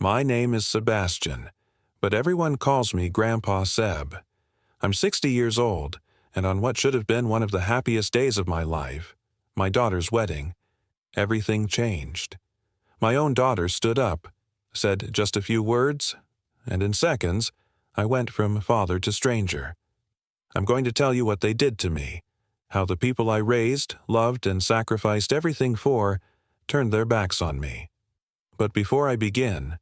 My name is Sebastian, but everyone calls me Grandpa Seb. I'm 60 years old, and on what should have been one of the happiest days of my life, my daughter's wedding, everything changed. My own daughter stood up, said just a few words, and in seconds, I went from father to stranger. I'm going to tell you what they did to me, how the people I raised, loved, and sacrificed everything for turned their backs on me. But before I begin,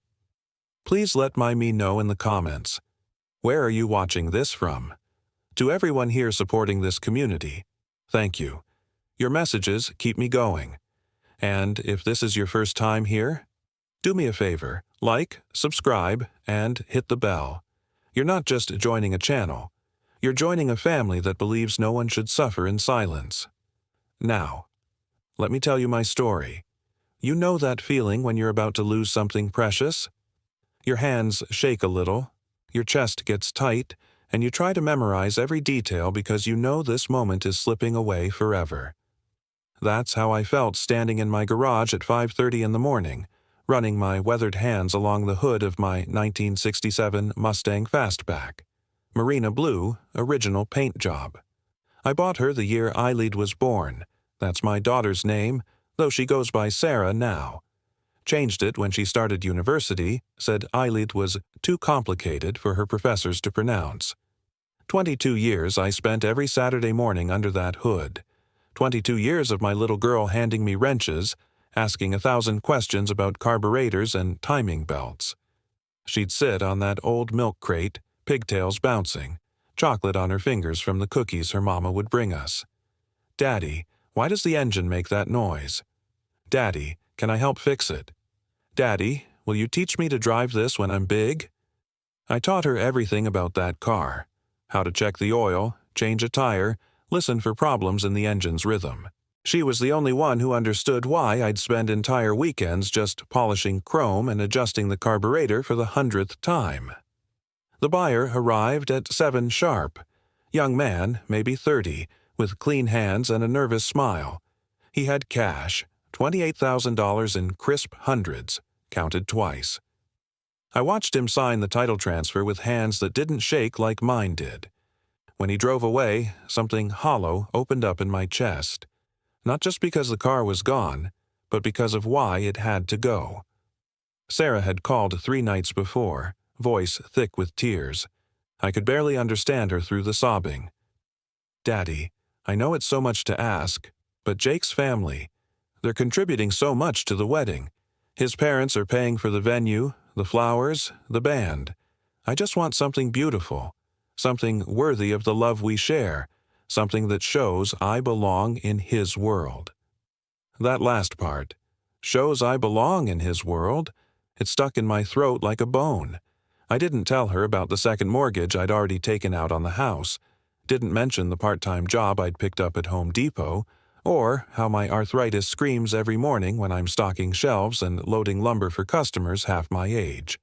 please let me know in the comments, where are you watching this from? To everyone here supporting this community, thank you. Your messages keep me going. And if this is your first time here, do me a favor, like, subscribe, and hit the bell. You're not just joining a channel, you're joining a family that believes no one should suffer in silence. Now, let me tell you my story. You know that feeling when you're about to lose something precious? Your hands shake a little, your chest gets tight, and you try to memorize every detail because you know this moment is slipping away forever. That's how I felt standing in my garage at 5:30 in the morning, running my weathered hands along the hood of my 1967 Mustang Fastback. Marina blue, original paint job. I bought her the year Eileen was born. That's my daughter's name, though she goes by Sarah now. Changed it when she started university, said Eileen was too complicated for her professors to pronounce. 22 years I spent every Saturday morning under that hood. 22 years of my little girl handing me wrenches, asking 1,000 questions about carburetors and timing belts. She'd sit on that old milk crate, pigtails bouncing, chocolate on her fingers from the cookies her mama would bring us. Daddy, why does the engine make that noise? Daddy, can I help fix it? Daddy, will you teach me to drive this when I'm big? I taught her everything about that car. How to check the oil, change a tire, listen for problems in the engine's rhythm. She was the only one who understood why I'd spend entire weekends just polishing chrome and adjusting the carburetor for the 100th time. The buyer arrived at 7 sharp. Young man, maybe 30, with clean hands and a nervous smile. He had cash, $28,000 in crisp hundreds, counted twice. I watched him sign the title transfer with hands that didn't shake like mine did. When he drove away, something hollow opened up in my chest. Not just because the car was gone, but because of why it had to go. Sarah had called 3 nights before, voice thick with tears. I could barely understand her through the sobbing. Daddy, I know it's so much to ask, but Jake's family, they're contributing so much to the wedding. His parents are paying for the venue, the flowers, the band. I just want something beautiful, something worthy of the love we share, something that shows I belong in his world. That last part, shows I belong in his world, it stuck in my throat like a bone. I didn't tell her about the second mortgage I'd already taken out on the house, didn't mention the part-time job I'd picked up at Home Depot, or how my arthritis screams every morning when I'm stocking shelves and loading lumber for customers half my age.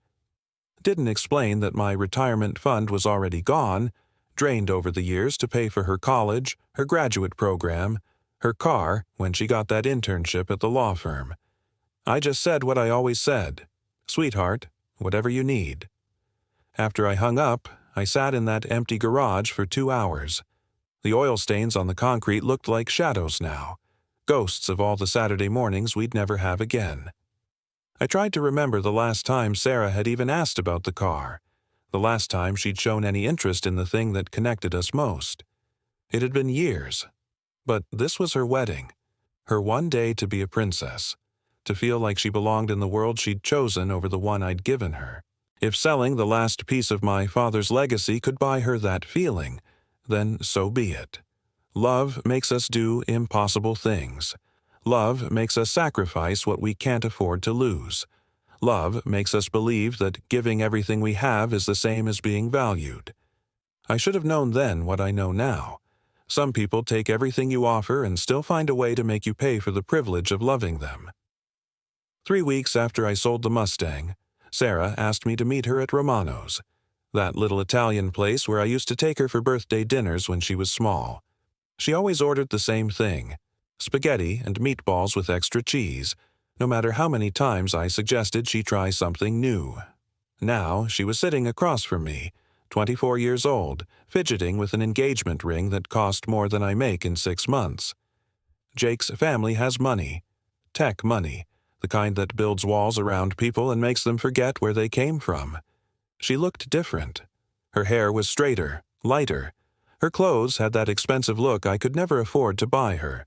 Didn't explain that my retirement fund was already gone, drained over the years to pay for her college, her graduate program, her car when she got that internship at the law firm. I just said what I always said, sweetheart, whatever you need. After I hung up, I sat in that empty garage for 2 hours. The oil stains on the concrete looked like shadows now, ghosts of all the Saturday mornings we'd never have again. I tried to remember the last time Sarah had even asked about the car, the last time she'd shown any interest in the thing that connected us most. It had been years, but this was her wedding, her one day to be a princess, to feel like she belonged in the world she'd chosen over the one I'd given her. If selling the last piece of my father's legacy could buy her that feeling, then so be it. Love makes us do impossible things. Love makes us sacrifice what we can't afford to lose. Love makes us believe that giving everything we have is the same as being valued. I should have known then what I know now. Some people take everything you offer and still find a way to make you pay for the privilege of loving them. 3 weeks after I sold the Mustang, Sarah asked me to meet her at Romano's, that little Italian place where I used to take her for birthday dinners when she was small. She always ordered the same thing, spaghetti and meatballs with extra cheese, no matter how many times I suggested she try something new. Now she was sitting across from me, 24 years old, fidgeting with an engagement ring that cost more than I make in 6 months. Jake's family has money. Tech money, the kind that builds walls around people and makes them forget where they came from. She looked different. Her hair was straighter, lighter. Her clothes had that expensive look I could never afford to buy her.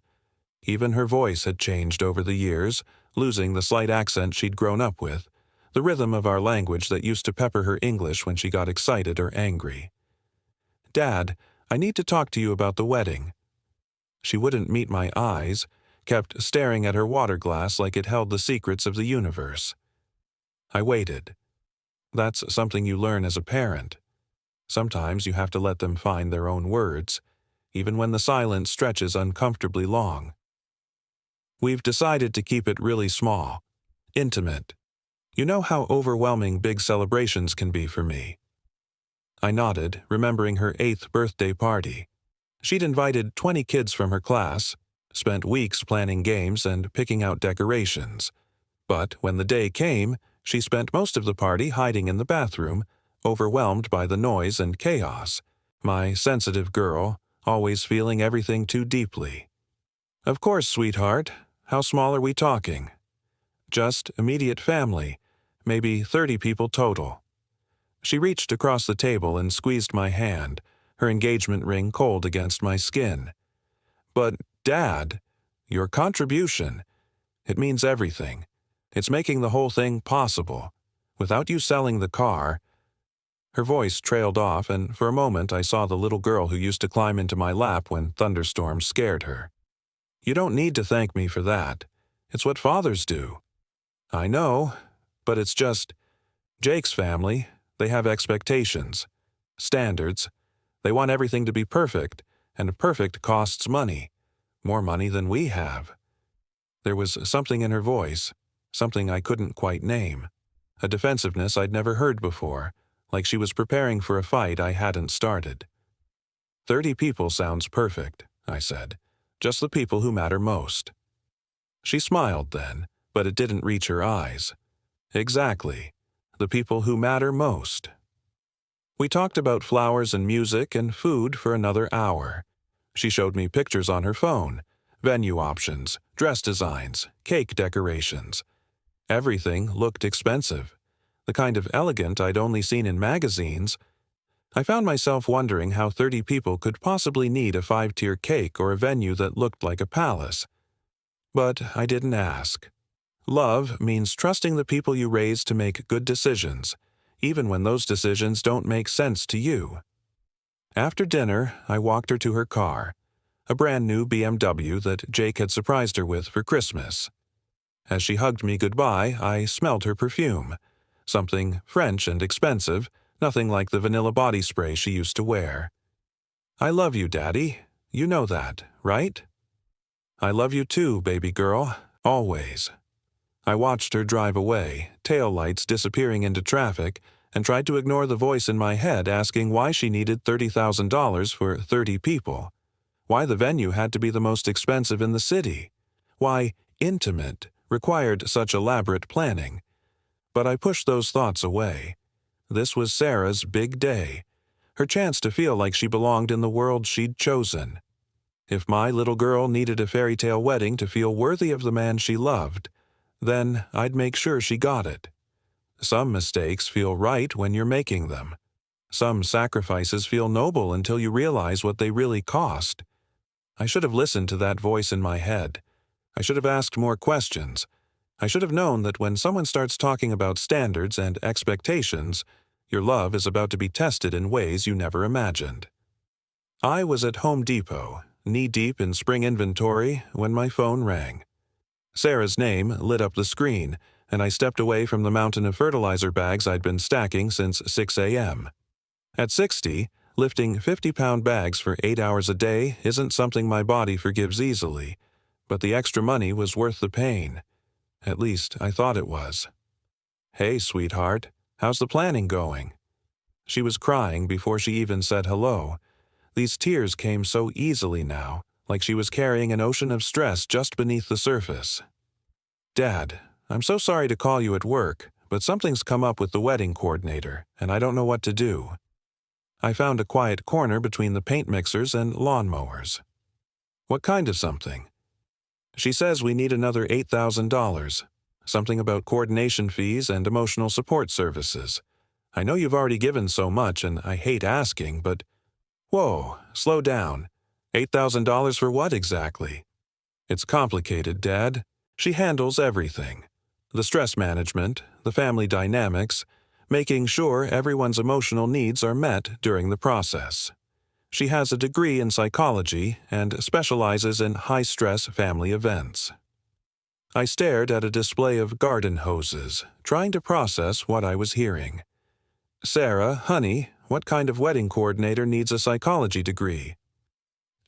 Even her voice had changed over the years, losing the slight accent she'd grown up with, the rhythm of our language that used to pepper her English when she got excited or angry. "Dad, I need to talk to you about the wedding." She wouldn't meet my eyes, kept staring at her water glass like it held the secrets of the universe. I waited. That's something you learn as a parent. Sometimes you have to let them find their own words, even when the silence stretches uncomfortably long. "We've decided to keep it really small, intimate. You know how overwhelming big celebrations can be for me." I nodded, remembering her 8th birthday party. She'd invited 20 kids from her class, spent weeks planning games and picking out decorations. But when the day came, she spent most of the party hiding in the bathroom, overwhelmed by the noise and chaos. My sensitive girl, always feeling everything too deeply. "Of course, sweetheart. How small are we talking?" "Just immediate family, maybe 30 people total." She reached across the table and squeezed my hand, her engagement ring cold against my skin. "But, Dad, your contribution, it means everything. It's making the whole thing possible. Without you selling the car—" Her voice trailed off, and for a moment I saw the little girl who used to climb into my lap when thunderstorms scared her. "You don't need to thank me for that. It's what fathers do." "I know, but it's just Jake's family. They have expectations, standards. They want everything to be perfect, and perfect costs money, more money than we have." There was something in her voice, something I couldn't quite name, a defensiveness I'd never heard before, like she was preparing for a fight I hadn't started. "30 people sounds perfect," I said. "Just the people who matter most." She smiled then, but it didn't reach her eyes. "Exactly. The people who matter most." We talked about flowers and music and food for another hour. She showed me pictures on her phone, venue options, dress designs, cake decorations. Everything looked expensive, the kind of elegant I'd only seen in magazines. I found myself wondering how 30 people could possibly need a 5-tier cake or a venue that looked like a palace. But I didn't ask. Love means trusting the people you raise to make good decisions, even when those decisions don't make sense to you. After dinner, I walked her to her car, a brand new BMW that Jake had surprised her with for Christmas. As she hugged me goodbye, I smelled her perfume, something French and expensive, nothing like the vanilla body spray she used to wear. "I love you, Daddy. You know that, right?" "I love you too, baby girl, always." I watched her drive away, taillights disappearing into traffic, and tried to ignore the voice in my head asking why she needed $30,000 for 30 people, why the venue had to be the most expensive in the city, why intimate required such elaborate planning. But I pushed those thoughts away. This was Sarah's big day, her chance to feel like she belonged in the world she'd chosen. If my little girl needed a fairy tale wedding to feel worthy of the man she loved, then I'd make sure she got it. Some mistakes feel right when you're making them. Some sacrifices feel noble until you realize what they really cost. I should have listened to that voice in my head. I should have asked more questions. I should have known that when someone starts talking about standards and expectations, your love is about to be tested in ways you never imagined. I was at Home Depot, knee-deep in spring inventory, when my phone rang. Sarah's name lit up the screen, and I stepped away from the mountain of fertilizer bags I'd been stacking since 6 a.m. At 60, lifting 50-pound bags for 8 hours a day isn't something my body forgives easily, but the extra money was worth the pain. At least, I thought it was. "Hey, sweetheart, how's the planning going?" She was crying before she even said hello. These tears came so easily now, like she was carrying an ocean of stress just beneath the surface. Dad, I'm so sorry to call you at work, but something's come up with the wedding coordinator, and I don't know what to do. I found a quiet corner between the paint mixers and lawnmowers. What kind of something? She says we need another $8,000. Something about coordination fees and emotional support services. I know you've already given so much, and I hate asking, but… Whoa, slow down. $8,000 for what exactly? It's complicated, Dad. She handles everything. The stress management, the family dynamics, making sure everyone's emotional needs are met during the process. She has a degree in psychology and specializes in high-stress family events. I stared at a display of garden hoses, trying to process what I was hearing. Sarah, honey, what kind of wedding coordinator needs a psychology degree?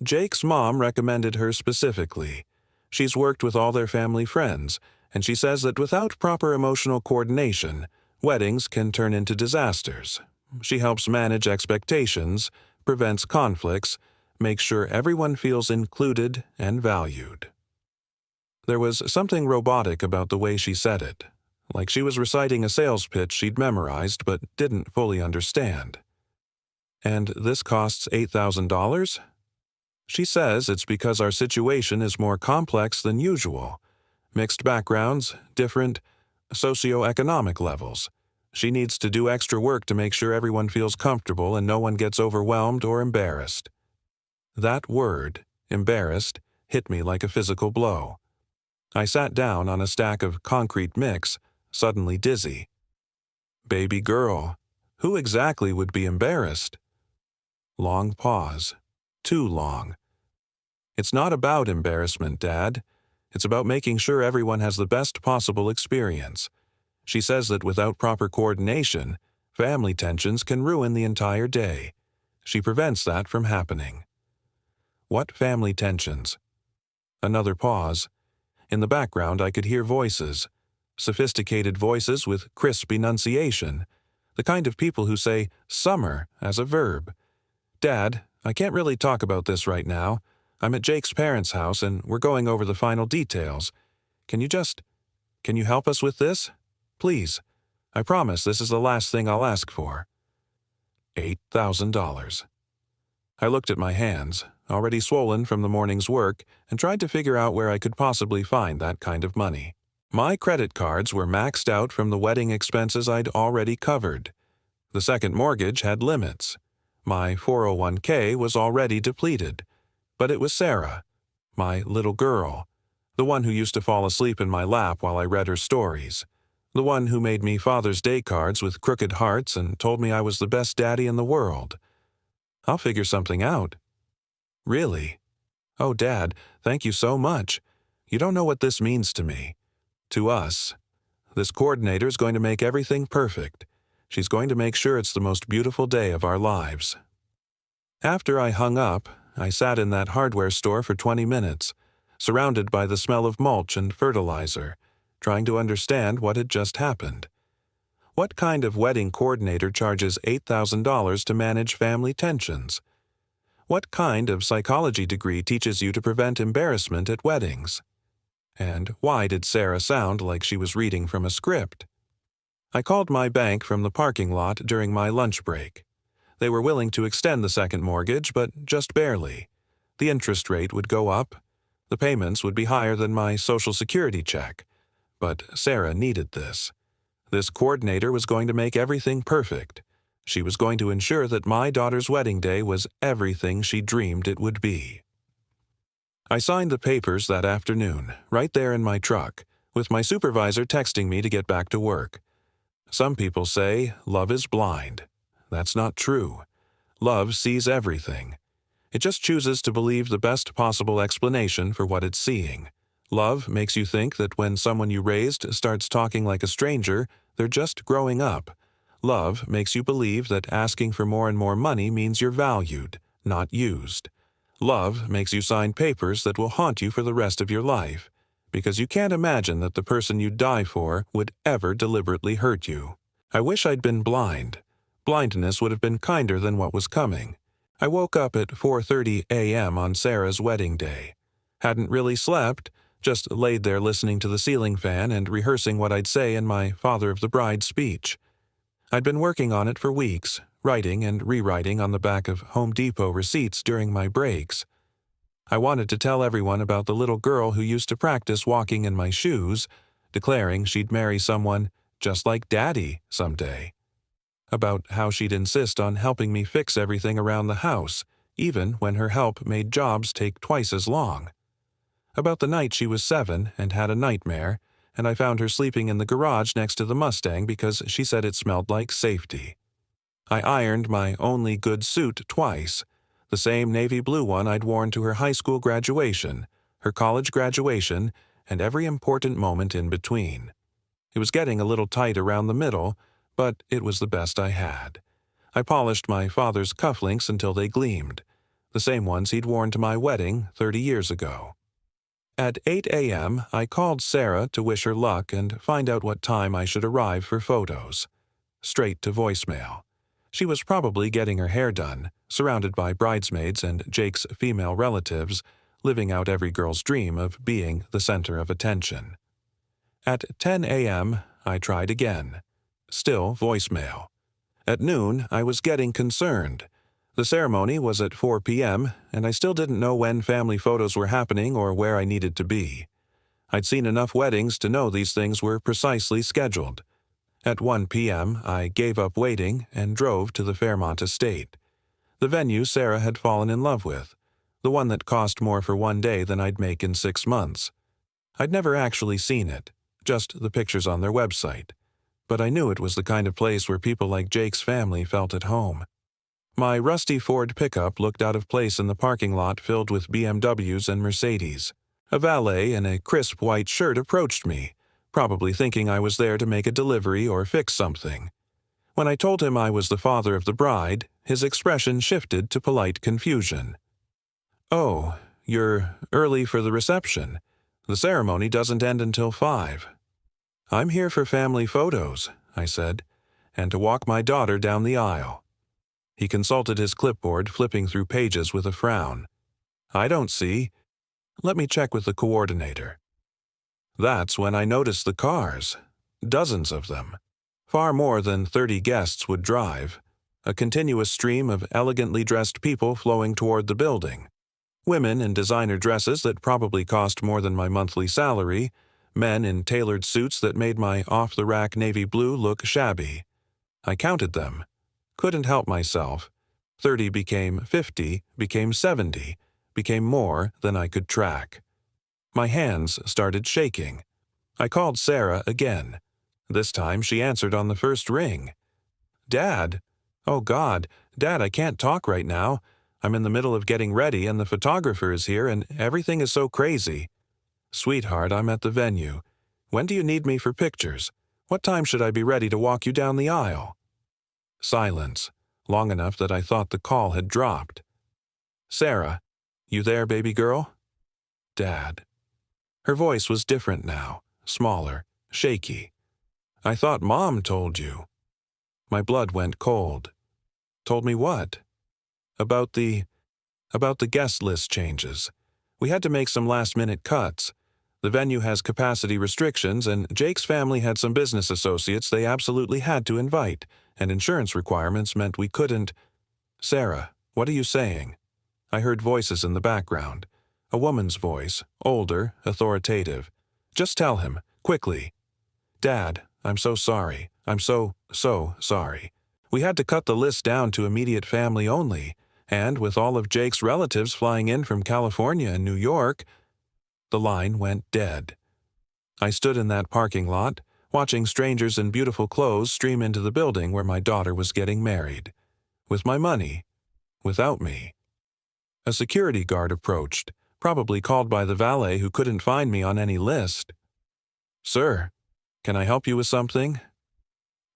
Jake's mom recommended her specifically. She's worked with all their family friends, and she says that without proper emotional coordination, weddings can turn into disasters. She helps manage expectations, prevents conflicts, makes sure everyone feels included and valued. There was something robotic about the way she said it, like she was reciting a sales pitch she'd memorized but didn't fully understand. And this costs $8,000? She says it's because our situation is more complex than usual. Mixed backgrounds, different socioeconomic levels. She needs to do extra work to make sure everyone feels comfortable and no one gets overwhelmed or embarrassed. That word, embarrassed, hit me like a physical blow. I sat down on a stack of concrete mix, suddenly dizzy. Baby girl, who exactly would be embarrassed? Long pause. Too long. It's not about embarrassment, Dad. It's about making sure everyone has the best possible experience. She says that without proper coordination, family tensions can ruin the entire day. She prevents that from happening. What family tensions? Another pause. In the background, I could hear voices. Sophisticated voices with crisp enunciation. The kind of people who say summer as a verb. Dad, I can't really talk about this right now. I'm at Jake's parents' house and we're going over the final details. Can you help us with this? Please. I promise this is the last thing I'll ask for. $8,000. I looked at my hands, already swollen from the morning's work, and tried to figure out where I could possibly find that kind of money. My credit cards were maxed out from the wedding expenses I'd already covered. The second mortgage had limits. My 401k was already depleted. But it was Sarah, my little girl, the one who used to fall asleep in my lap while I read her stories, the one who made me Father's Day cards with crooked hearts and told me I was the best daddy in the world. I'll figure something out. Really? Oh, Dad, thank you so much. You don't know what this means to me. To us. This coordinator's going to make everything perfect. She's going to make sure it's the most beautiful day of our lives. After I hung up, I sat in that hardware store for 20 minutes, surrounded by the smell of mulch and fertilizer, trying to understand what had just happened. What kind of wedding coordinator charges $8,000 to manage family tensions? What kind of psychology degree teaches you to prevent embarrassment at weddings? And why did Sarah sound like she was reading from a script? I called my bank from the parking lot during my lunch break. They were willing to extend the second mortgage, but just barely. The interest rate would go up. The payments would be higher than my Social Security check. But Sarah needed this. This coordinator was going to make everything perfect. She was going to ensure that my daughter's wedding day was everything she dreamed it would be. I signed the papers that afternoon, right there in my truck, with my supervisor texting me to get back to work. Some people say love is blind. That's not true. Love sees everything. It just chooses to believe the best possible explanation for what it's seeing. Love makes you think that when someone you raised starts talking like a stranger, they're just growing up. Love makes you believe that asking for more and more money means you're valued, not used. Love makes you sign papers that will haunt you for the rest of your life, because you can't imagine that the person you'd die for would ever deliberately hurt you. I wish I'd been blind. Blindness would have been kinder than what was coming. I woke up at 4:30 a.m. on Sarah's wedding day. Hadn't really slept, Just laid there listening to the ceiling fan and rehearsing what I'd say in my father of the bride speech. I'd been working on it for weeks, writing and rewriting on the back of Home Depot receipts during my breaks. I wanted to tell everyone about the little girl who used to practice walking in my shoes, declaring she'd marry someone just like Daddy someday. About how she'd insist on helping me fix everything around the house, even when her help made jobs take twice as long. About the night she was 7 and had a nightmare, and I found her sleeping in the garage next to the Mustang because she said it smelled like safety. I ironed my only good suit twice, the same navy blue one I'd worn to her high school graduation, her college graduation, and every important moment in between. It was getting a little tight around the middle, but it was the best I had. I polished my father's cufflinks until they gleamed, the same ones he'd worn to my wedding 30 years ago. At 8 a.m., I called Sarah to wish her luck and find out what time I should arrive for photos. Straight to voicemail. She was probably getting her hair done, surrounded by bridesmaids and Jake's female relatives, living out every girl's dream of being the center of attention. At 10 a.m., I tried again. Still voicemail. At noon, I was getting concerned. The ceremony was at 4 p.m., and I still didn't know when family photos were happening or where I needed to be. I'd seen enough weddings to know these things were precisely scheduled. At 1 p.m., I gave up waiting and drove to the Fairmont estate. The venue Sarah had fallen in love with, the one that cost more for one day than I'd make in 6 months. I'd never actually seen it, just the pictures on their website, but I knew it was the kind of place where people like Jake's family felt at home. My rusty Ford pickup looked out of place in the parking lot filled with BMWs and Mercedes. A valet in a crisp white shirt approached me, probably thinking I was there to make a delivery or fix something. When I told him I was the father of the bride, his expression shifted to polite confusion. "Oh, you're early for the reception. The ceremony doesn't end until 5. "I'm here for family photos," I said, "and to walk my daughter down the aisle." He consulted his clipboard, flipping through pages with a frown. "I don't see. Let me check with the coordinator." That's when I noticed the cars. Dozens of them. Far more than 30 guests would drive. A continuous stream of elegantly dressed people flowing toward the building. Women in designer dresses that probably cost more than my monthly salary. Men in tailored suits that made my off-the-rack navy blue look shabby. I counted them. Couldn't help myself. 30 became 50, became 70, became more than I could track. My hands started shaking. I called Sarah again. This time she answered on the first ring. "Dad. Oh God, Dad, I can't talk right now. I'm in the middle of getting ready and the photographer is here and everything is so crazy." "Sweetheart, I'm at the venue. When do you need me for pictures? What time should I be ready to walk you down the aisle?" Silence, long enough that I thought the call had dropped. "Sarah, you there, baby girl?" "Dad." Her voice was different now, smaller, shaky. "I thought Mom told you." My blood went cold. "Told me what?" About the guest list changes. We had to make some last-minute cuts. The venue has capacity restrictions, and Jake's family had some business associates they absolutely had to invite, and insurance requirements meant we couldn't. "Sarah, what are you saying?" I heard voices in the background. A woman's voice, older, authoritative. "Just tell him, quickly." "Dad, I'm so sorry. I'm so sorry. We had to cut the list down to immediate family only, and with all of Jake's relatives flying in from California and New York." The line went dead. I stood in that parking lot, watching strangers in beautiful clothes stream into the building where my daughter was getting married. With my money. Without me. A security guard approached, probably called by the valet who couldn't find me on any list. "Sir, can I help you with something?"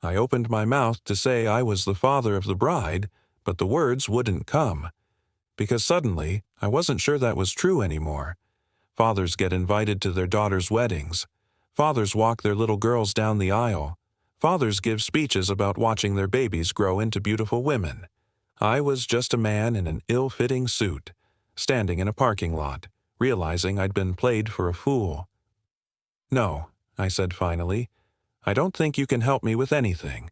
I opened my mouth to say I was the father of the bride, but the words wouldn't come. Because suddenly, I wasn't sure that was true anymore. Fathers get invited to their daughters' weddings. Fathers walk their little girls down the aisle. Fathers give speeches about watching their babies grow into beautiful women. I was just a man in an ill-fitting suit, standing in a parking lot, realizing I'd been played for a fool. "No," I said finally. "I don't think you can help me with anything."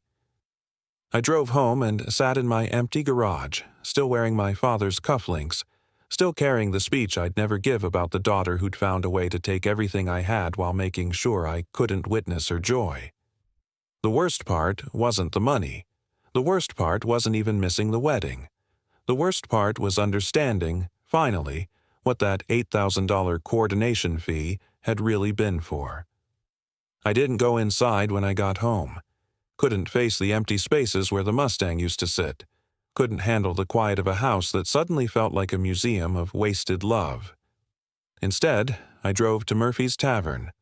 I drove home and sat in my empty garage, still wearing my father's cufflinks, still carrying the speech I'd never give about the daughter who'd found a way to take everything I had while making sure I couldn't witness her joy. The worst part wasn't the money. The worst part wasn't even missing the wedding. The worst part was understanding, finally, what that $8,000 coordination fee had really been for. I didn't go inside when I got home. Couldn't face the empty spaces where the Mustang used to sit. Couldn't handle the quiet of a house that suddenly felt like a museum of wasted love. Instead, I drove to Murphy's Tavern,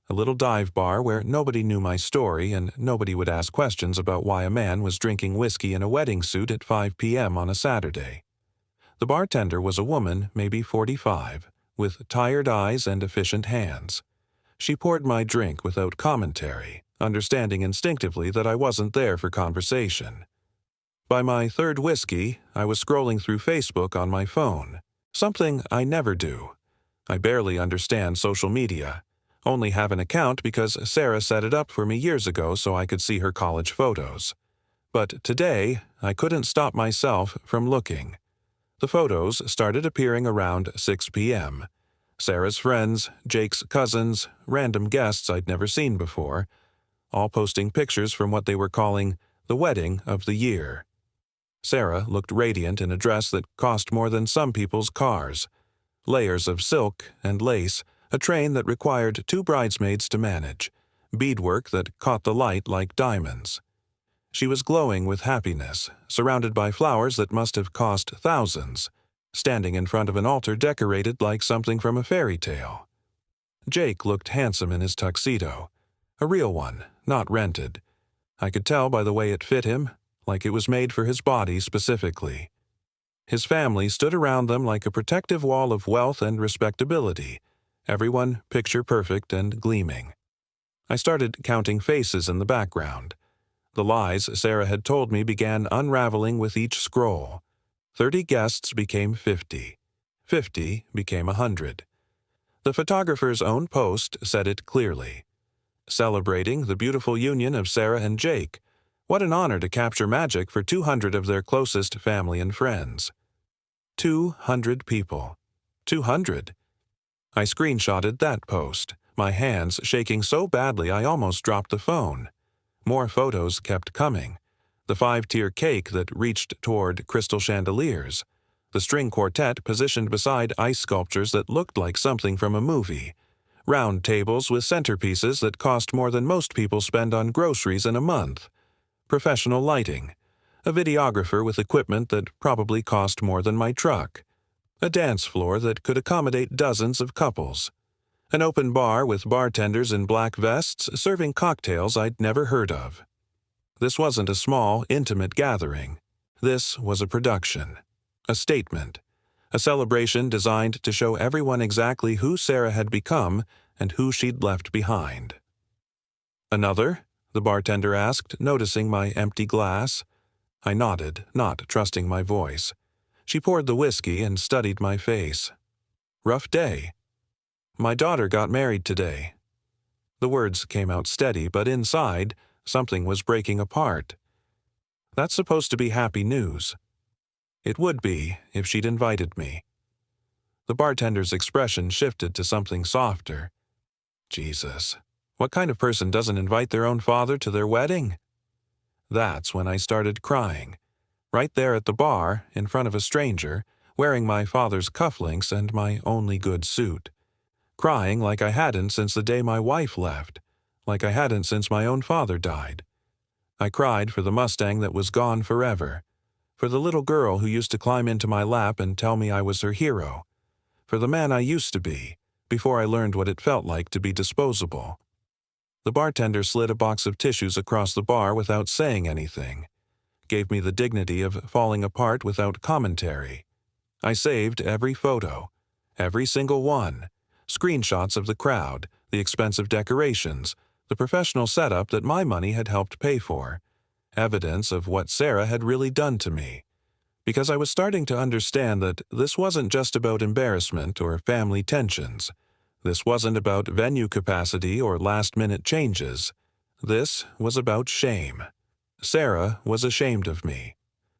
a little dive bar where nobody knew my story and nobody would ask questions about why a man was drinking whiskey in a wedding suit at 5 p.m. on a Saturday. The bartender was a woman, maybe 45, with tired eyes and efficient hands. She poured my drink without commentary, understanding instinctively that I wasn't there for conversation. By my third whiskey, I was scrolling through Facebook on my phone, something I never do. I barely understand social media, only have an account because Sarah set it up for me years ago so I could see her college photos. But today, I couldn't stop myself from looking. The photos started appearing around 6 p.m. Sarah's friends, Jake's cousins, random guests I'd never seen before, all posting pictures from what they were calling the wedding of the year. Sarah looked radiant in a dress that cost more than some people's cars. Layers of silk and lace, a train that required 2 bridesmaids to manage, beadwork that caught the light like diamonds. She was glowing with happiness, surrounded by flowers that must have cost thousands, standing in front of an altar decorated like something from a fairy tale. Jake looked handsome in his tuxedo, a real one, not rented. I could tell by the way it fit him, like it was made for his body specifically. His family stood around them like a protective wall of wealth and respectability, everyone picture-perfect and gleaming. I started counting faces in the background. The lies Sarah had told me began unraveling with each scroll. 30 guests became 50. 50 became 100. The photographer's own post said it clearly. Celebrating the beautiful union of Sarah and Jake. What an honor to capture magic for 200 of their closest family and friends. 200 people. 200. I screenshotted that post, my hands shaking so badly I almost dropped the phone. More photos kept coming. The 5-tier cake that reached toward crystal chandeliers. The string quartet positioned beside ice sculptures that looked like something from a movie. Round tables with centerpieces that cost more than most people spend on groceries in a month. Professional lighting. A videographer with equipment that probably cost more than my truck. A dance floor that could accommodate dozens of couples. An open bar with bartenders in black vests serving cocktails I'd never heard of. This wasn't a small, intimate gathering. This was a production. A statement. A celebration designed to show everyone exactly who Sarah had become and who she'd left behind. "Another?" the bartender asked, noticing my empty glass. I nodded, not trusting my voice. She poured the whiskey and studied my face. "Rough day." "My daughter got married today." The words came out steady, but inside, something was breaking apart. That's supposed to be happy news. It would be if she'd invited me. The bartender's expression shifted to something softer. Jesus, what kind of person doesn't invite their own father to their wedding? That's when I started crying. Right there at the bar, in front of a stranger, wearing my father's cufflinks and my only good suit. Crying like I hadn't since the day my wife left, like I hadn't since my own father died. I cried for the Mustang that was gone forever, for the little girl who used to climb into my lap and tell me I was her hero, for the man I used to be, before I learned what it felt like to be disposable. The bartender slid a box of tissues across the bar without saying anything, gave me the dignity of falling apart without commentary. I saved every photo, every single one. Screenshots of the crowd, the expensive decorations, the professional setup that my money had helped pay for. Evidence of what Sarah had really done to me. because I was starting to understand that this wasn't just about embarrassment or family tensions. This wasn't about venue capacity or last-minute changes. This was about shame. Sarah was ashamed of me,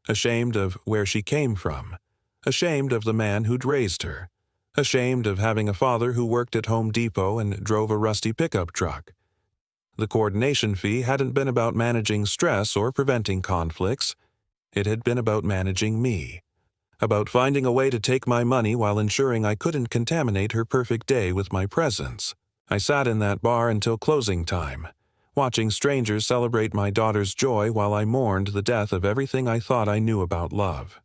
ashamed of where she came from, ashamed of the man who'd raised her, ashamed of having a father who worked at Home Depot and drove a rusty pickup truck. The coordination fee hadn't been about managing stress or preventing conflicts. It had been about managing me, about finding a way to take my money while ensuring I couldn't contaminate her perfect day with my presence. I sat in that bar until closing time, watching strangers celebrate my daughter's joy while I mourned the death of everything I thought I knew about love.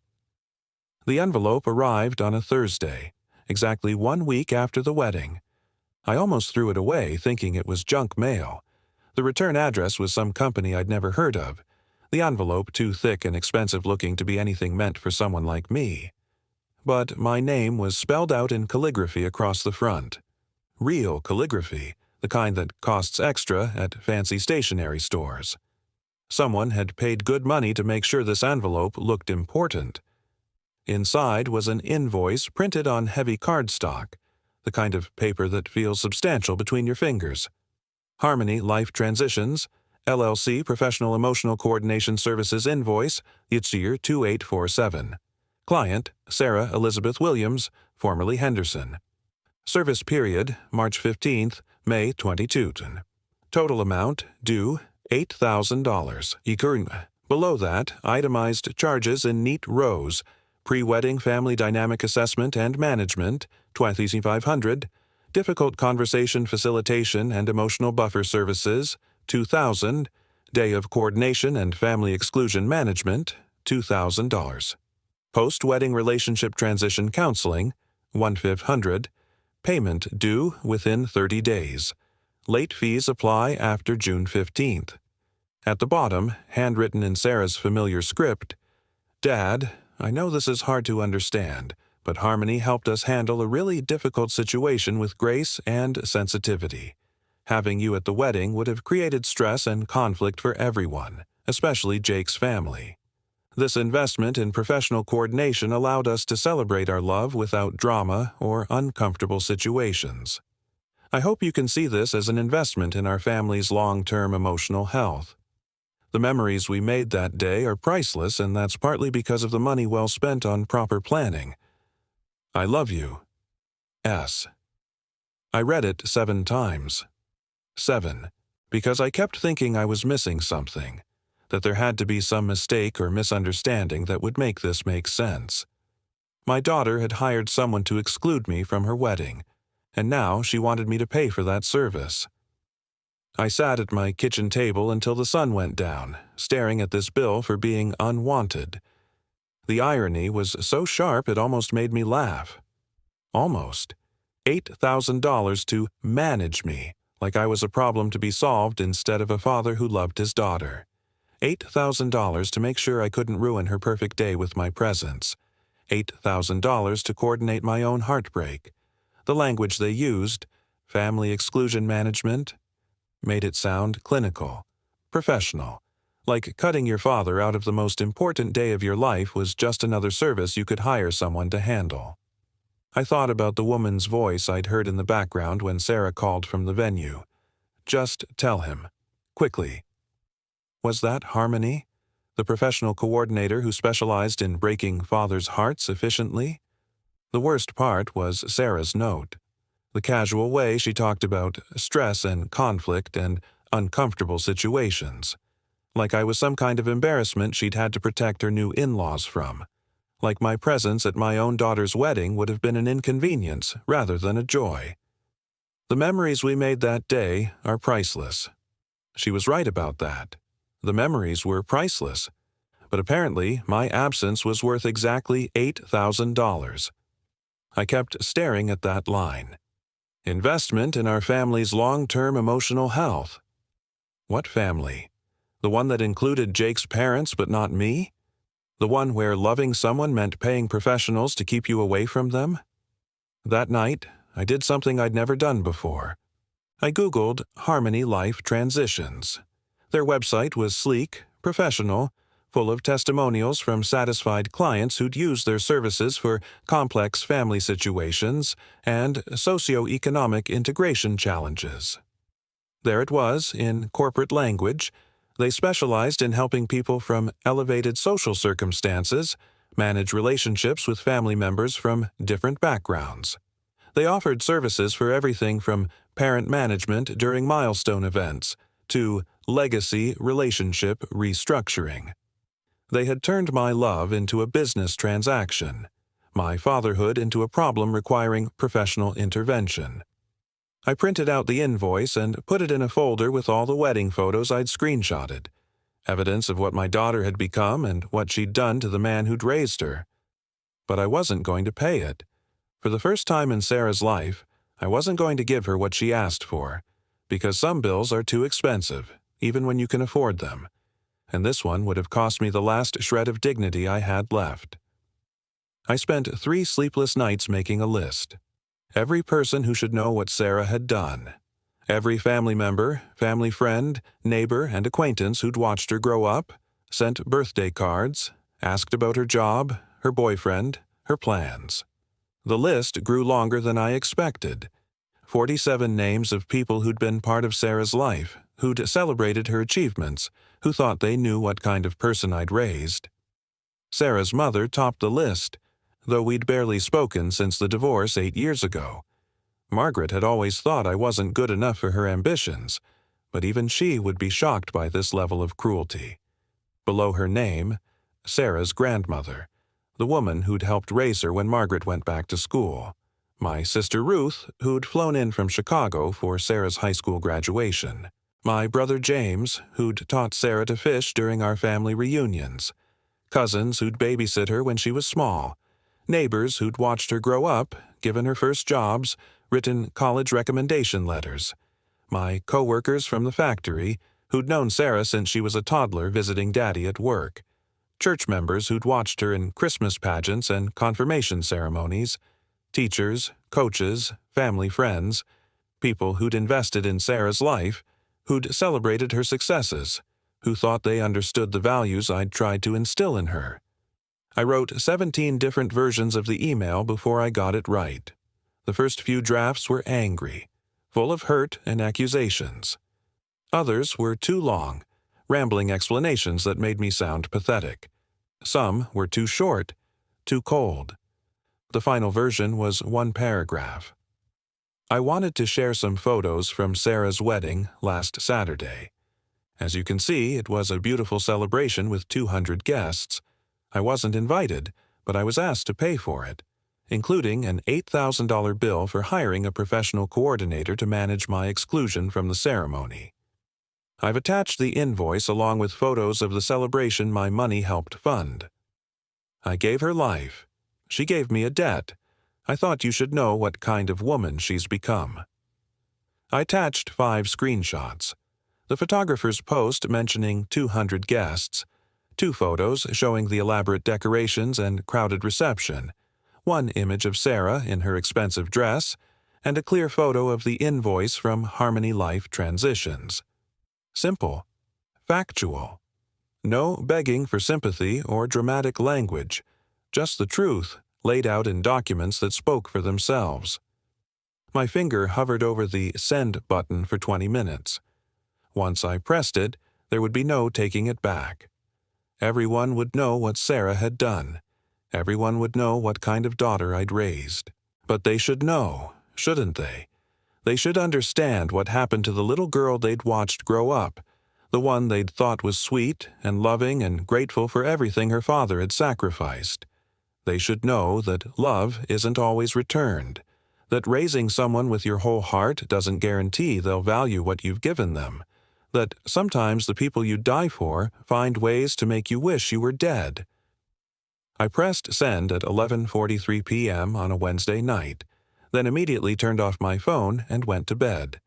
The envelope arrived on a Thursday, exactly 1 week after the wedding. I almost threw it away, thinking it was junk mail. The return address was some company I'd never heard of, the envelope too thick and expensive-looking to be anything meant for someone like me. But my name was spelled out in calligraphy across the front. Real calligraphy, the kind that costs extra at fancy stationery stores. Someone had paid good money to make sure this envelope looked important. Inside was an invoice printed on heavy cardstock, the kind of paper that feels substantial between your fingers. Harmony Life Transitions, LLC Professional Emotional Coordination Services Invoice, Yitzhak 2847. Client, Sarah Elizabeth Williams, formerly Henderson. Service period, March 15th, May 22. Total amount, due, $8,000. Below that, itemized charges in neat rows. Pre-wedding family dynamic assessment and management, $2,500. Difficult conversation facilitation and emotional buffer services, $2,000. Day of coordination and family exclusion management, $2,000. Post-wedding relationship transition counseling, $1,500. Payment due within 30 days. Late fees apply after June 15th. At the bottom, handwritten in Sarah's familiar script, Dad, I know this is hard to understand, but Harmony helped us handle a really difficult situation with grace and sensitivity. Having you at the wedding would have created stress and conflict for everyone, especially Jake's family. This investment in professional coordination allowed us to celebrate our love without drama or uncomfortable situations. I hope you can see this as an investment in our family's long-term emotional health. The memories we made that day are priceless, and that's partly because of the money well spent on proper planning. I love you. S. I read it 7 times. 7. Because I kept thinking I was missing something, that there had to be some mistake or misunderstanding that would make this make sense. My daughter had hired someone to exclude me from her wedding, and now she wanted me to pay for that service. I sat at my kitchen table until the sun went down, staring at this bill for being unwanted. The irony was so sharp it almost made me laugh. Almost. $8,000 to manage me, like I was a problem to be solved instead of a father who loved his daughter. $8,000 to make sure I couldn't ruin her perfect day with my presence. $8,000 to coordinate my own heartbreak. The language they used, family exclusion management, made it sound clinical, professional, like cutting your father out of the most important day of your life was just another service you could hire someone to handle. I thought about the woman's voice I'd heard in the background when Sarah called from the venue. Just tell him. Quickly. Was that Harmony, the professional coordinator who specialized in breaking fathers' hearts efficiently? The worst part was Sarah's note. The casual way she talked about stress and conflict and uncomfortable situations. Like I was some kind of embarrassment she'd had to protect her new in-laws from. Like my presence at my own daughter's wedding would have been an inconvenience rather than a joy. The memories we made that day are priceless. She was right about that. The memories were priceless. But apparently, my absence was worth exactly $8,000. I kept staring at that line. Investment in our family's long-term emotional health. What family? The one that included Jake's parents but not me? The one where loving someone meant paying professionals to keep you away from them? That night, I did something I'd never done before. I Googled Harmony Life Transitions. Their website was sleek, professional, full of testimonials from satisfied clients who'd used their services for complex family situations and socioeconomic integration challenges. There it was, in corporate language. They specialized in helping people from elevated social circumstances manage relationships with family members from different backgrounds. They offered services for everything from parent management during milestone events to legacy relationship restructuring. They had turned my love into a business transaction, my fatherhood into a problem requiring professional intervention. I printed out the invoice and put it in a folder with all the wedding photos I'd screenshotted, evidence of what my daughter had become and what she'd done to the man who'd raised her. But I wasn't going to pay it. For the first time in Sarah's life, I wasn't going to give her what she asked for, because some bills are too expensive, even when you can afford them, and this one would have cost me the last shred of dignity I had left. I spent 3 sleepless nights making a list. Every person who should know what Sarah had done. Every family member, family friend, neighbor, and acquaintance who'd watched her grow up, sent birthday cards, asked about her job, her boyfriend, her plans. The list grew longer than I expected. 47 names of people who'd been part of Sarah's life, who'd celebrated her achievements, who thought they knew what kind of person I'd raised. Sarah's mother topped the list, though we'd barely spoken since the divorce 8 years ago. Margaret had always thought I wasn't good enough for her ambitions, but even she would be shocked by this level of cruelty. Below her name, Sarah's grandmother, the woman who'd helped raise her when Margaret went back to school. My sister Ruth, who'd flown in from Chicago for Sarah's high school graduation. My brother James, who'd taught Sarah to fish during our family reunions. Cousins who'd babysit her when she was small. Neighbors who'd watched her grow up, given her first jobs, written college recommendation letters. My co-workers from the factory, who'd known Sarah since she was a toddler visiting Daddy at work. Church members who'd watched her in Christmas pageants and confirmation ceremonies. Teachers, coaches, family friends. People who'd invested in Sarah's life, who'd celebrated her successes, who thought they understood the values I'd tried to instill in her. I wrote 17 different versions of the email before I got it right. The first few drafts were angry, full of hurt and accusations. Others were too long, rambling explanations that made me sound pathetic. Some were too short, too cold. The final version was 1 paragraph. I wanted to share some photos from Sarah's wedding last Saturday. As you can see, it was a beautiful celebration with 200 guests. I wasn't invited, but I was asked to pay for it, including an $8,000 bill for hiring a professional coordinator to manage my exclusion from the ceremony. I've attached the invoice along with photos of the celebration my money helped fund. I gave her life. She gave me a debt. I thought you should know what kind of woman she's become. I attached 5 screenshots. The photographer's post mentioning 200 guests, 2 photos showing the elaborate decorations and crowded reception, 1 image of Sarah in her expensive dress, and a clear photo of the invoice from Harmony Life Transitions. Simple. Factual. No begging for sympathy or dramatic language, just the truth laid out in documents that spoke for themselves. My finger hovered over the Send button for 20 minutes. Once I pressed it, there would be no taking it back. Everyone would know what Sarah had done. Everyone would know what kind of daughter I'd raised. But they should know, shouldn't they? They should understand what happened to the little girl they'd watched grow up, the one they'd thought was sweet and loving and grateful for everything her father had sacrificed. They should know that love isn't always returned, that raising someone with your whole heart doesn't guarantee they'll value what you've given them, that sometimes the people you die for find ways to make you wish you were dead. I pressed send at 11:43 p.m. on a Wednesday night, then immediately turned off my phone and went to bed.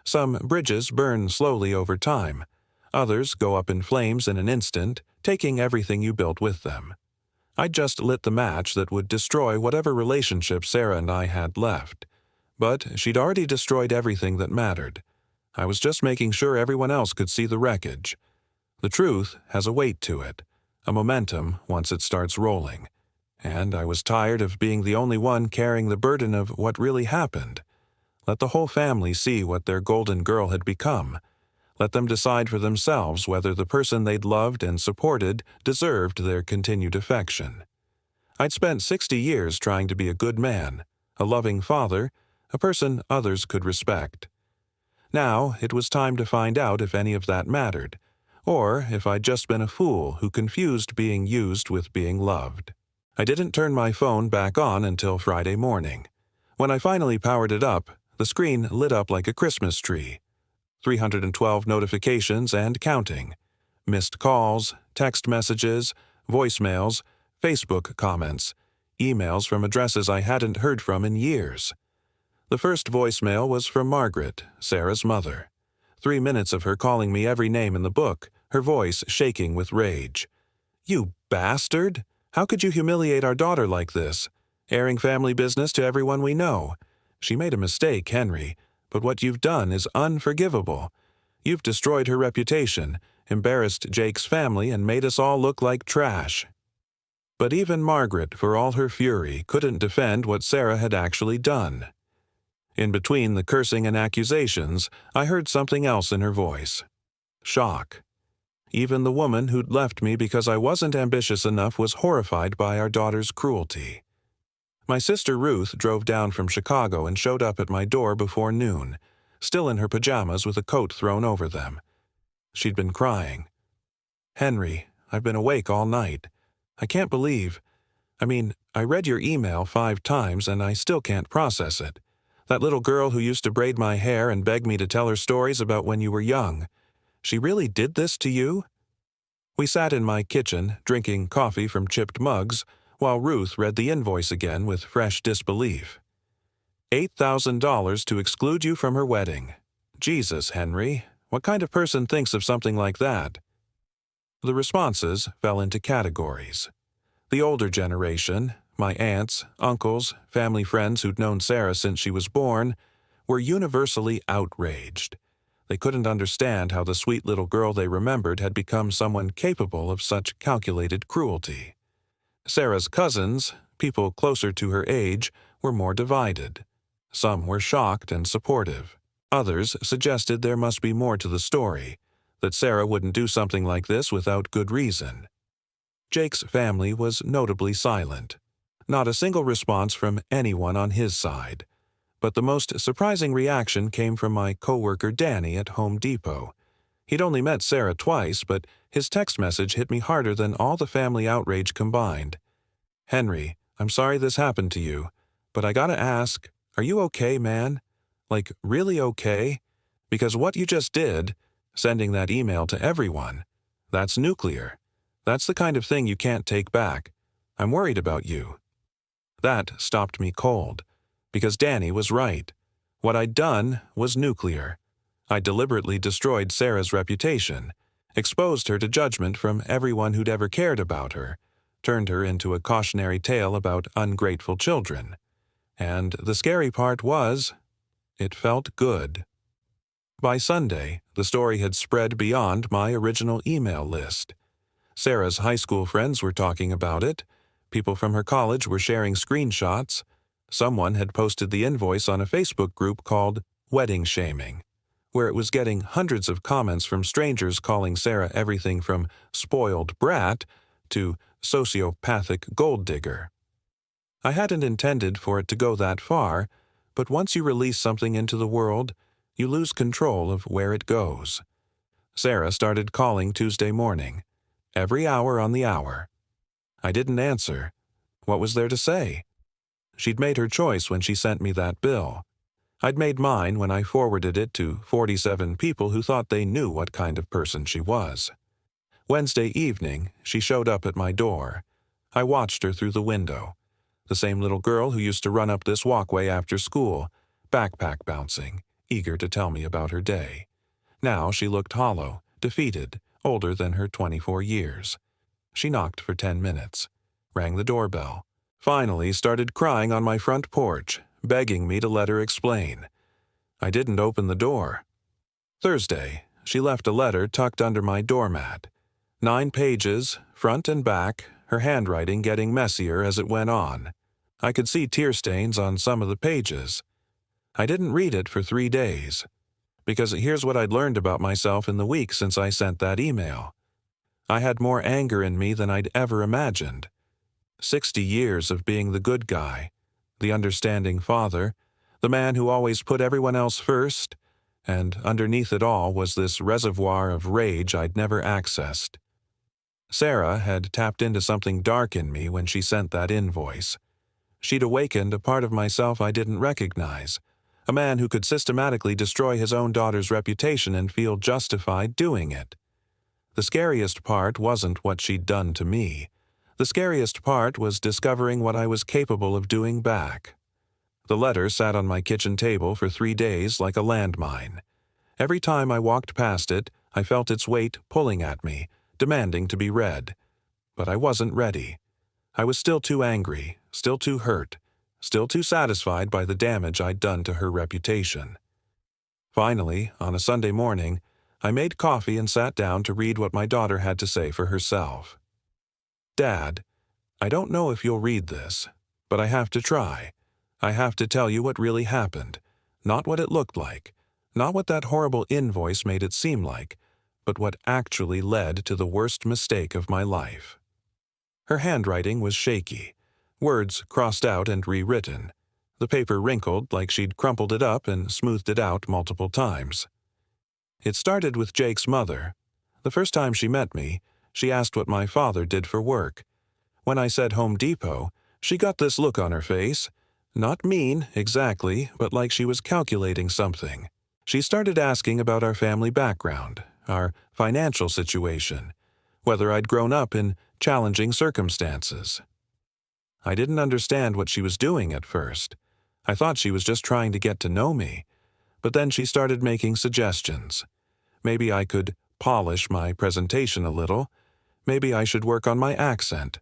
Some bridges burn slowly over time. Others go up in flames in an instant, taking everything you built with them. I just lit the match that would destroy whatever relationship Sarah and I had left. But she'd already destroyed everything that mattered. I was just making sure everyone else could see the wreckage. The truth has a weight to it, a momentum once it starts rolling, and I was tired of being the only one carrying the burden of what really happened. Let the whole family see what their golden girl had become. Let them decide for themselves whether the person they'd loved and supported deserved their continued affection. I'd spent 60 years trying to be a good man, a loving father, a person others could respect. Now it was time to find out if any of that mattered, or if I'd just been a fool who confused being used with being loved. I didn't turn my phone back on until Friday morning. When I finally powered it up, the screen lit up like a Christmas tree. 312 notifications and counting. Missed calls, text messages, voicemails, Facebook comments, emails from addresses I hadn't heard from in years. The first voicemail was from Margaret, Sarah's mother. 3 minutes of her calling me every name in the book, her voice shaking with rage. "You bastard! How could you humiliate our daughter like this? Airing family business to everyone we know. She made a mistake, Henry, but what you've done is unforgivable. You've destroyed her reputation, embarrassed Jake's family, and made us all look like trash." But even Margaret, for all her fury, couldn't defend what Sarah had actually done. In between the cursing and accusations, I heard something else in her voice. Shock. Even the woman who'd left me because I wasn't ambitious enough was horrified by our daughter's cruelty. My sister Ruth drove down from Chicago and showed up at my door before noon, still in her pajamas with a coat thrown over them. She'd been crying. "Henry, I've been awake all night. I can't believe. I read your email 5 times and I still can't process it. That little girl who used to braid my hair and beg me to tell her stories about when you were young. She really did this to you?" We sat in my kitchen, drinking coffee from chipped mugs, while Ruth read the invoice again with fresh disbelief. $8,000 to exclude you from her wedding. Jesus, Henry, what kind of person thinks of something like that? The responses fell into categories. The older generation, my aunts, uncles, family friends who'd known Sarah since she was born, were universally outraged. They couldn't understand how the sweet little girl they remembered had become someone capable of such calculated cruelty. Sarah's cousins, people closer to her age, were more divided. Some were shocked and supportive. Others suggested there must be more to the story, that Sarah wouldn't do something like this without good reason. Jake's family was notably silent. Not a single response from anyone on his side. But the most surprising reaction came from my coworker Danny at Home Depot. He'd only met Sarah twice, but his text message hit me harder than all the family outrage combined. "Henry, I'm sorry this happened to you, but I gotta ask, are you okay, man? Like, really okay? Because what you just did, sending that email to everyone, that's nuclear. That's the kind of thing you can't take back. I'm worried about you." That stopped me cold, because Danny was right. What I'd done was nuclear. I deliberately destroyed Sarah's reputation, exposed her to judgment from everyone who'd ever cared about her, turned her into a cautionary tale about ungrateful children. And the scary part was, it felt good. By Sunday, the story had spread beyond my original email list. Sarah's high school friends were talking about it. People from her college were sharing screenshots. Someone had posted the invoice on a Facebook group called Wedding Shaming, where it was getting hundreds of comments from strangers calling Sarah everything from spoiled brat to sociopathic gold digger. I hadn't intended for it to go that far, but once you release something into the world, you lose control of where it goes. Sarah started calling Tuesday morning, every hour on the hour. I didn't answer. What was there to say? She'd made her choice when she sent me that bill. I'd made mine when I forwarded it to 47 people who thought they knew what kind of person she was. Wednesday evening, she showed up at my door. I watched her through the window. The same little girl who used to run up this walkway after school, backpack bouncing, eager to tell me about her day. Now she looked hollow, defeated, older than her 24 years. She knocked for 10 minutes, rang the doorbell, finally started crying on my front porch, begging me to let her explain. I didn't open the door. Thursday, she left a letter tucked under my doormat. 9 pages, front and back, her handwriting getting messier as it went on. I could see tear stains on some of the pages. I didn't read it for 3 days, because here's what I'd learned about myself in the week since I sent that email. I had more anger in me than I'd ever imagined. 60 years of being the good guy, the understanding father, the man who always put everyone else first, and underneath it all was this reservoir of rage I'd never accessed. Sarah had tapped into something dark in me when she sent that invoice. She'd awakened a part of myself I didn't recognize, a man who could systematically destroy his own daughter's reputation and feel justified doing it. The scariest part wasn't what she'd done to me. The scariest part was discovering what I was capable of doing back. The letter sat on my kitchen table for 3 days like a landmine. Every time I walked past it, I felt its weight pulling at me, demanding to be read. But I wasn't ready. I was still too angry, still too hurt, still too satisfied by the damage I'd done to her reputation. Finally, on a Sunday morning, I made coffee and sat down to read what my daughter had to say for herself. Dad, I don't know if you'll read this, but I have to try. I have to tell you what really happened, not what it looked like, not what that horrible invoice made it seem like, but what actually led to the worst mistake of my life. Her handwriting was shaky, words crossed out and rewritten, the paper wrinkled like she'd crumpled it up and smoothed it out multiple times. It started with Jake's mother. The first time she met me, she asked what my father did for work. When I said Home Depot, she got this look on her face. Not mean, exactly, but like she was calculating something. She started asking about our family background, our financial situation, whether I'd grown up in challenging circumstances. I didn't understand what she was doing at first. I thought she was just trying to get to know me. But then she started making suggestions. Maybe I could polish my presentation a little. Maybe I should work on my accent.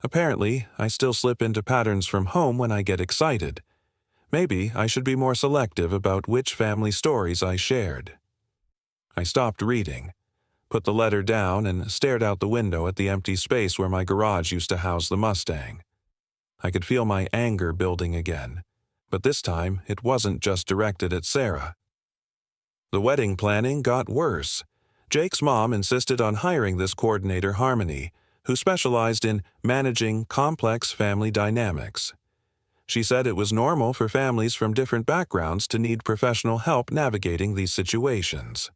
Apparently, I still slip into patterns from home when I get excited. Maybe I should be more selective about which family stories I shared. I stopped reading, put the letter down, and stared out the window at the empty space where my garage used to house the Mustang. I could feel my anger building again, but this time it wasn't just directed at Sarah. The wedding planning got worse. Jake's mom insisted on hiring this coordinator, Harmony, who specialized in managing complex family dynamics. She said it was normal for families from different backgrounds to need professional help navigating these situations.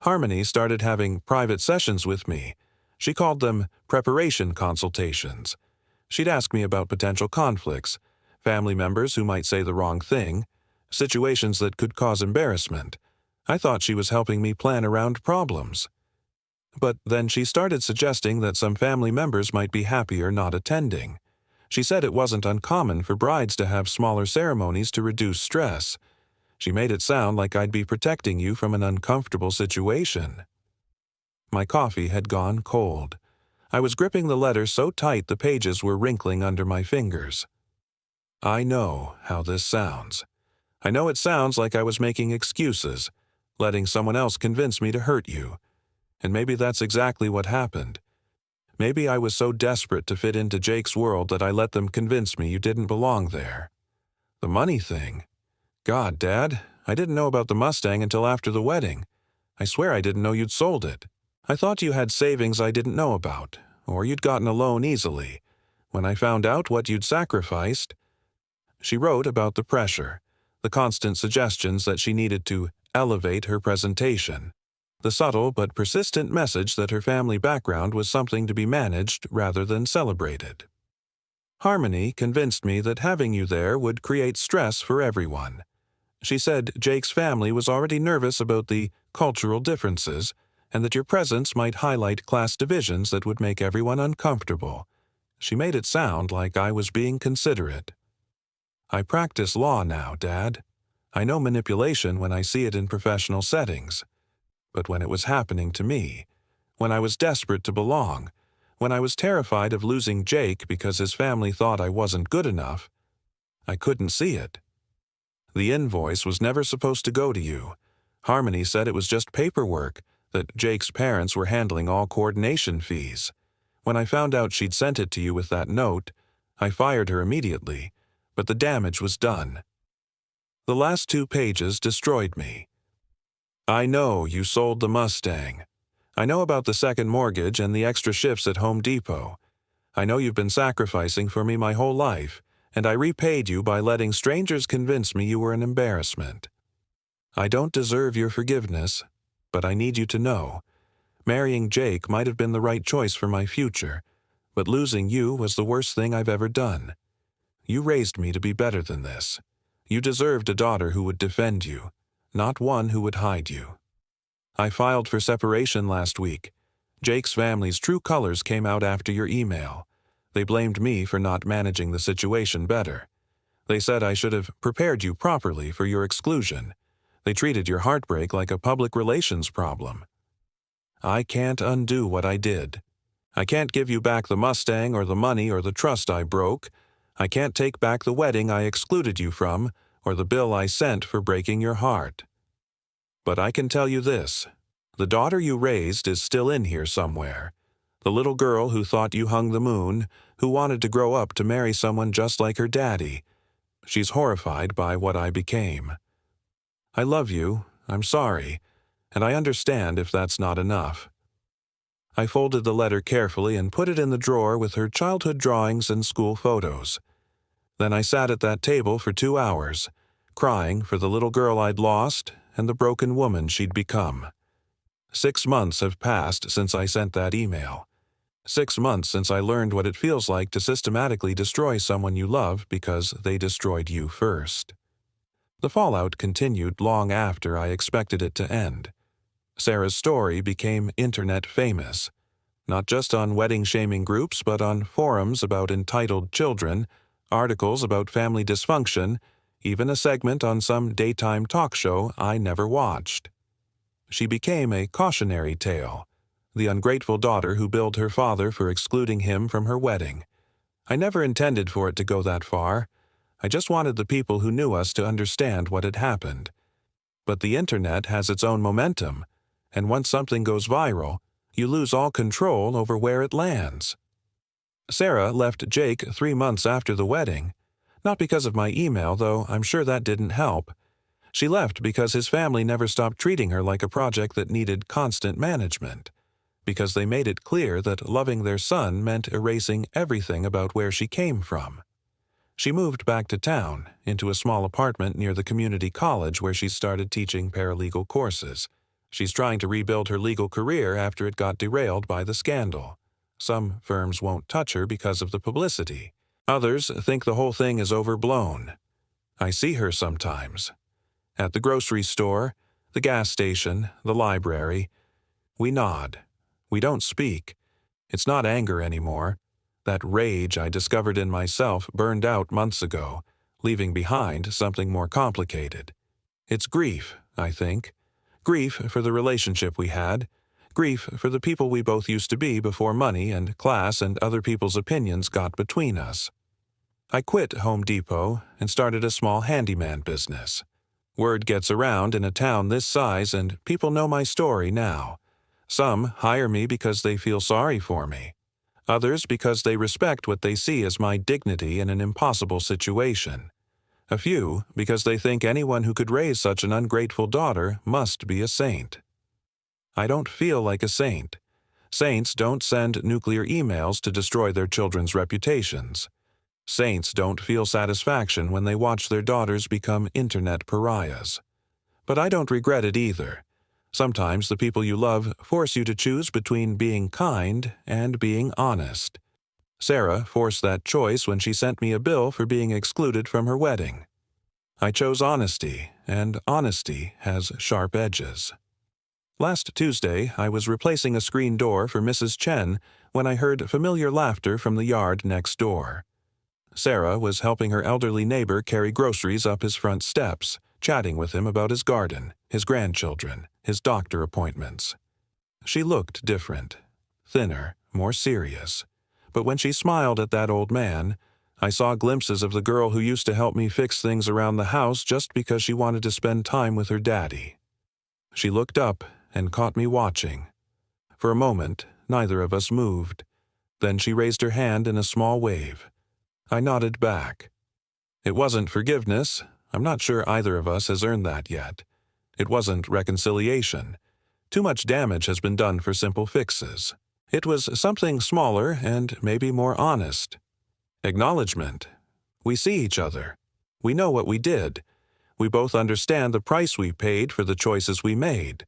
Harmony started having private sessions with me. She called them preparation consultations. She'd ask me about potential conflicts, family members who might say the wrong thing, situations that could cause embarrassment. I thought she was helping me plan around problems. But then she started suggesting that some family members might be happier not attending. She said it wasn't uncommon for brides to have smaller ceremonies to reduce stress. She made it sound like I'd be protecting you from an uncomfortable situation. My coffee had gone cold. I was gripping the letter so tight the pages were wrinkling under my fingers. I know how this sounds. I know it sounds like I was making excuses, letting someone else convince me to hurt you. And maybe that's exactly what happened. Maybe I was so desperate to fit into Jake's world that I let them convince me you didn't belong there. The money thing. God, Dad, I didn't know about the Mustang until after the wedding. I swear I didn't know you'd sold it. I thought you had savings I didn't know about, or you'd gotten a loan easily. When I found out what you'd sacrificed... She wrote about the pressure, the constant suggestions that she needed to elevate her presentation, the subtle but persistent message that her family background was something to be managed rather than celebrated. Harmony convinced me that having you there would create stress for everyone. She said Jake's family was already nervous about the cultural differences, and that your presence might highlight class divisions that would make everyone uncomfortable. She made it sound like I was being considerate. I practice law now, Dad. I know manipulation when I see it in professional settings. But when it was happening to me, when I was desperate to belong, when I was terrified of losing Jake because his family thought I wasn't good enough, I couldn't see it. The invoice was never supposed to go to you. Harmony said it was just paperwork, that Jake's parents were handling all coordination fees. When I found out she'd sent it to you with that note, I fired her immediately, but the damage was done. The last 2 pages destroyed me. I know you sold the Mustang. I know about the second mortgage and the extra shifts at Home Depot. I know you've been sacrificing for me my whole life, and I repaid you by letting strangers convince me you were an embarrassment. I don't deserve your forgiveness, but I need you to know. Marrying Jake might have been the right choice for my future, but losing you was the worst thing I've ever done. You raised me to be better than this. You deserved a daughter who would defend you, not one who would hide you. I filed for separation last week. Jake's family's true colors came out after your email. They blamed me for not managing the situation better. They said I should have prepared you properly for your exclusion. They treated your heartbreak like a public relations problem. I can't undo what I did. I can't give you back the Mustang or the money or the trust I broke. I can't take back the wedding I excluded you from or the bill I sent for breaking your heart. But I can tell you this. The daughter you raised is still in here somewhere. The little girl who thought you hung the moon, who wanted to grow up to marry someone just like her daddy. She's horrified by what I became. I love you, I'm sorry, and I understand if that's not enough. I folded the letter carefully and put it in the drawer with her childhood drawings and school photos. Then I sat at that table for 2 hours, crying for the little girl I'd lost and the broken woman she'd become. 6 months have passed since I sent that email. 6 months since I learned what it feels like to systematically destroy someone you love because they destroyed you first. The fallout continued long after I expected it to end. Sarah's story became internet famous, not just on wedding-shaming groups but on forums about entitled children, articles about family dysfunction, even a segment on some daytime talk show I never watched. She became a cautionary tale, the ungrateful daughter who billed her father for excluding him from her wedding. I never intended for it to go that far. I just wanted the people who knew us to understand what had happened. But the internet has its own momentum, and once something goes viral, you lose all control over where it lands. Sarah left Jake 3 months after the wedding, not because of my email, though I'm sure that didn't help. She left because his family never stopped treating her like a project that needed constant management, because they made it clear that loving their son meant erasing everything about where she came from. She moved back to town, into a small apartment near the community college where she started teaching paralegal courses. She's trying to rebuild her legal career after it got derailed by the scandal. Some firms won't touch her because of the publicity. Others think the whole thing is overblown. I see her sometimes. At the grocery store, the gas station, the library. We nod. We don't speak. It's not anger anymore. That rage I discovered in myself burned out months ago, leaving behind something more complicated. It's grief, I think. Grief for the relationship we had. Grief for the people we both used to be before money and class and other people's opinions got between us. I quit Home Depot and started a small handyman business. Word gets around in a town this size and people know my story now. Some hire me because they feel sorry for me. Others because they respect what they see as my dignity in an impossible situation. A few because they think anyone who could raise such an ungrateful daughter must be a saint. I don't feel like a saint. Saints don't send nuclear emails to destroy their children's reputations. Saints don't feel satisfaction when they watch their daughters become internet pariahs. But I don't regret it either. Sometimes the people you love force you to choose between being kind and being honest. Sarah forced that choice when she sent me a bill for being excluded from her wedding. I chose honesty, and honesty has sharp edges. Last Tuesday, I was replacing a screen door for Mrs. Chen when I heard familiar laughter from the yard next door. Sarah was helping her elderly neighbor carry groceries up his front steps, chatting with him about his garden, his grandchildren, his doctor appointments. She looked different, thinner, more serious. But when she smiled at that old man, I saw glimpses of the girl who used to help me fix things around the house just because she wanted to spend time with her daddy. She looked up and caught me watching. For a moment, neither of us moved. Then she raised her hand in a small wave. I nodded back. It wasn't forgiveness. I'm not sure either of us has earned that yet. It wasn't reconciliation. Too much damage has been done for simple fixes. It was something smaller and maybe more honest. Acknowledgement. We see each other. We know what we did. We both understand the price we paid for the choices we made.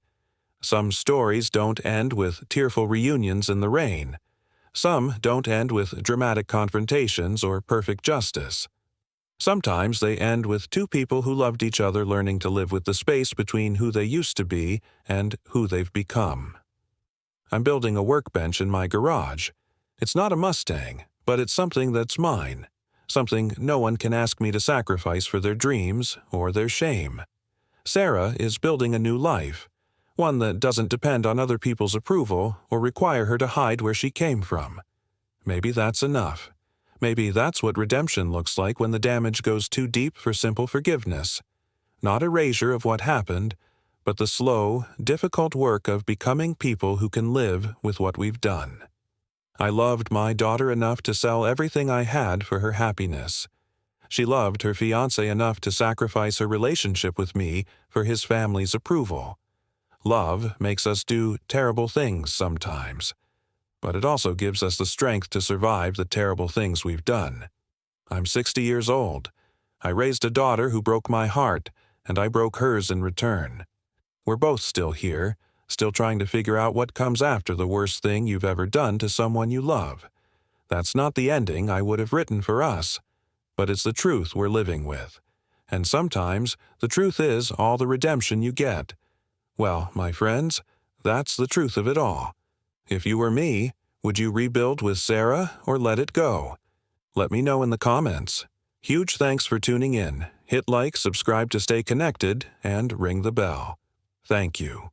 Some stories don't end with tearful reunions in the rain. Some don't end with dramatic confrontations or perfect justice. Sometimes they end with two people who loved each other learning to live with the space between who they used to be and who they've become. I'm building a workbench in my garage. It's not a Mustang, but it's something that's mine, something no one can ask me to sacrifice for their dreams or their shame. Sarah is building a new life, one that doesn't depend on other people's approval or require her to hide where she came from. Maybe that's enough. Maybe that's what redemption looks like when the damage goes too deep for simple forgiveness. Not erasure of what happened, but the slow, difficult work of becoming people who can live with what we've done. I loved my daughter enough to sell everything I had for her happiness. She loved her fiancé enough to sacrifice her relationship with me for his family's approval. Love makes us do terrible things sometimes, but it also gives us the strength to survive the terrible things we've done. I'm 60 years old. I raised a daughter who broke my heart, and I broke hers in return. We're both still here, still trying to figure out what comes after the worst thing you've ever done to someone you love. That's not the ending I would have written for us, but it's the truth we're living with. And sometimes the truth is all the redemption you get. Well, my friends, that's the truth of it all. If you were me, would you rebuild with Sarah or let it go? Let me know in the comments. Huge thanks for tuning in. Hit like, subscribe to stay connected, and ring the bell. Thank you.